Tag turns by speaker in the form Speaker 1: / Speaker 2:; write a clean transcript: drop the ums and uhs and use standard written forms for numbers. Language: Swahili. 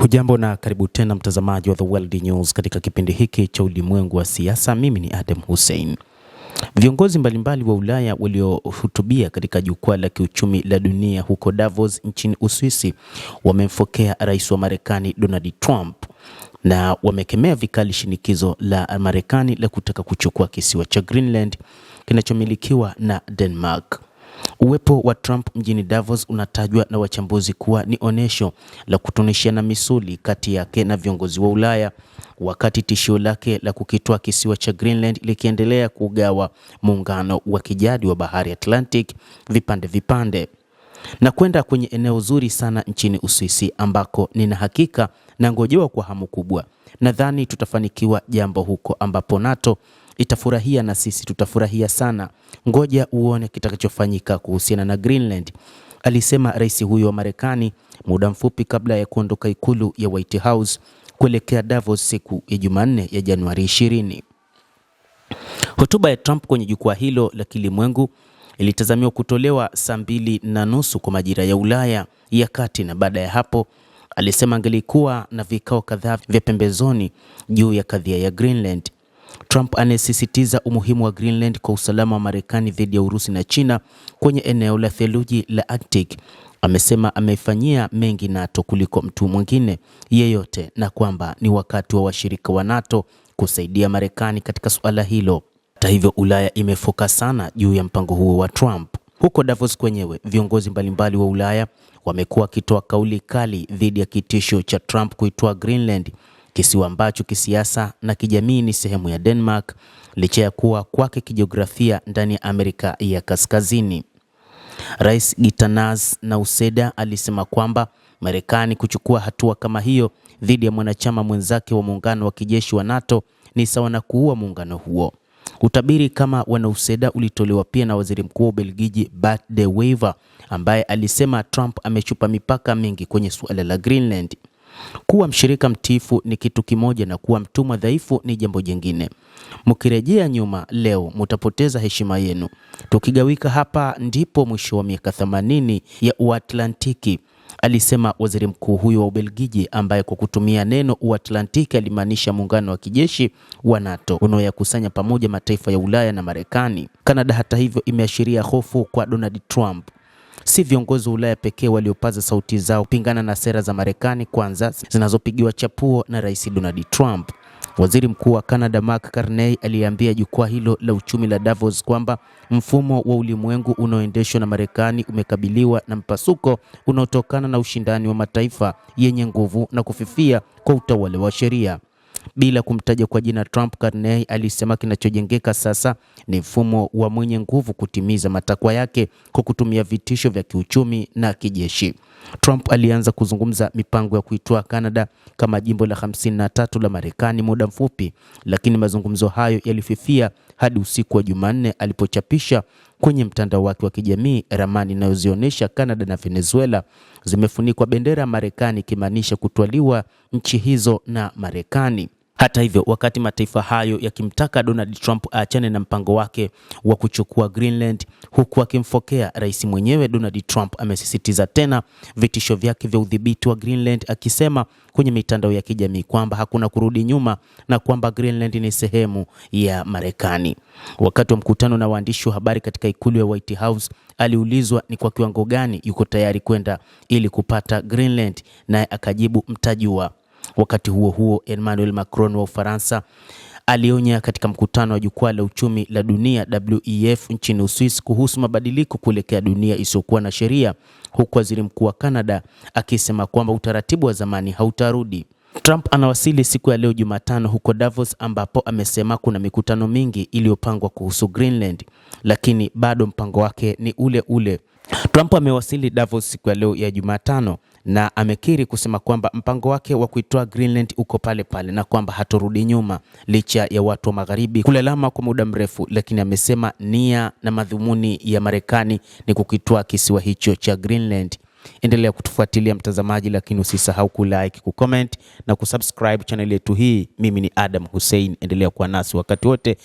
Speaker 1: Hujambo na karibu tena mtazamaji wa The World News katika kipindi hiki cha ulimwengu wa siasa. Mimi ni Adam Hussein. Viongozi mbalimbali wa Ulaya waliohutubia katika jukwaa la kiuchumi la dunia huko Davos nchini Uswisi wamemfokea rais wa Marekani Donald Trump na wamekemea vikali shinikizo la Marekani la kutaka kuchukua kisiwa cha Greenland kinachomilikiwa na Denmark. Uwepo wa Trump mjini Davos unatajwa na wachambuzi kuwa ni onesho la kutunishiana misuli kati yake na viongozi wa Ulaya, wakati tishio lake la kukitoa kisiwa cha Greenland likiendelea kugawa muungano wa kijadi wa bahari Atlantic vipande vipande. Na kwenda kwenye eneo zuri sana nchini Uswisi ambako nina hakika na ngojewa kwa hamu kubwa. Nadhani tutafanikiwa jambo huko ambapo NATO itafurahia na sisi tutafurahia sana. Ngoja uone kitakachofanyika kuhusiana na Greenland, alisema rais huyo wa Marekani muda mfupi kabla ya kuondoka ikulu ya White House kuelekea Davos siku ya Jumanne ya Januari 20. Hotuba ya Trump kwenye jukwaa hilo la kilimwengu ilitazamiwa kutolewa saa 2:30 kwa majira ya Ulaya ya kati, na baada ya hapo alisema angelikuwa na vikao kadhaa vya pembezoni juu ya kadhia ya Greenland. Trump anasisitiza umuhimu wa Greenland kwa usalama wa Marekani dhidi ya Urusi na China kwenye eneo la theluji la Arctic. Amesema ameifanyia mengi NATO kuliko mtu mwingine yeyote na kwamba ni wakati wa washirika wa NATO kusaidia Marekani katika suala hilo. Hata hivyo, Ulaya imefoka sana juu ya mpango huo wa Trump. Huko Davos kwenyewe, viongozi mbalimbali wa Ulaya wamekuwa wakitoa kauli kali dhidi ya kitisho cha Trump kuitoa Greenland, kisiwa ambacho kisiasa na kijamii ni sehemu ya Denmark, licha ya kuwa kwake kijiografia ndani ya Amerika ya Kaskazini. Rais Gitanas Nauseda alisema kwamba Marekani kuchukua hatua kama hiyo dhidi ya mwanachama mwenzake wa muungano wa kijeshi wa NATO ni sawa na kuua muungano huo. Utabiri kama wa Nauseda ulitolewa pia na waziri mkuu wa Ubelgiji Bart De Wever, ambaye alisema Trump amechupa mipaka mingi kwenye suala la Greenland. Kuwa mshirika mtiifu ni kitu kimoja na kuwa mtumwa dhaifu ni jambo jingine. Mkirejea nyuma leo mutapoteza heshima yenu. Tukigawika hapa ndipo mwisho wa miaka 80 ya Uatlantiki, alisema waziri mkuu huyo wa Ubelgiji, ambaye kwa kutumia neno Uatlantiki alimaanisha muungano wa kijeshi wa NATO unaoyakusanya pamoja mataifa ya Ulaya na Marekani. Kanada hata hivyo imeashiria hofu kwa Donald Trump. Si viongozi wa Ulaya pekee waliopaza sauti zao pingana na sera za Marekani kwanza zinazopigiwa chapuo na rais Donald Trump. Waziri mkuu wa Canada Mark Carney aliambia jukwaa hilo la uchumi la Davos kwamba mfumo wa ulimwengu unaoendeshwa na Marekani umekabiliwa na mpasuko unaotokana na ushindani wa mataifa yenye nguvu na kufifia kwa utawala wa sheria. Bila kumtaja kwa jina Trump, Carney alisema kinachojengeka sasa ni mfumo wa mwenye nguvu kutimiza matakwa yake kwa kutumia vitisho vya kiuchumi na kijeshi. Trump alianza kuzungumza mipango ya kuitoa Canada kama jimbo la 53 la Marekani muda mfupi, lakini mazungumzo hayo yalififia hadi usiku wa Jumanne alipochapisha kwenye mtandao wake wa kijamii ramani inayozionyesha Canada na Venezuela zimefunikwa bendera ya Marekani, ikimaanisha kutwaliwa nchi hizo na Marekani. Hata hivyo, wakati mataifa hayo yakimtaka Donald Trump aachane na mpango wake wa kuchukua Greenland, huku akimfokea rais mwenyewe, Donald Trump amesisitiza tena vitisho vyake vya udhibiti wa Greenland, akisema kwenye mitandao ya kijamii kwamba hakuna kurudi nyuma na kwamba Greenland ni sehemu ya Marekani. Wakati wa mkutano na waandishi wa habari katika ikulu ya White House, aliulizwa ni kwa kiwango gani yuko tayari kwenda ili kupata Greenland, naye akajibu mtajua. Wakati huo huo, Emmanuel Macron wa Ufaransa alionya katika mkutano wa jukwaa la uchumi la dunia WEF nchini Uswisi kuhusu mabadiliko kuelekea dunia isiyokuwa na sheria, huku waziri mkuu wa Canada akisema kwamba utaratibu wa zamani hautarudi. Trump anawasili siku ya leo Jumatano huko Davos, ambapo amesema kuna mikutano mingi iliyopangwa kuhusu Greenland, lakini bado mpango wake ni ule ule. Trump amewasili Davos siku ya leo ya Jumatano na amekiri kusema kwamba mpango wake wa kuitoa Greenland uko pale pale na kwamba hatorudi nyuma licha ya watu wa magharibi kulalama kwa muda mrefu, lakini amesema nia na madhumuni ya Marekani ni kukitoa kisiwa hicho cha Greenland. Endelea kutufuatilia mtazamaji, lakini usisahau kulike, kucomment na kusubscribe channel yetu hii. Mimi ni Adam Hussein, endelea kuwa nasi wakati wote.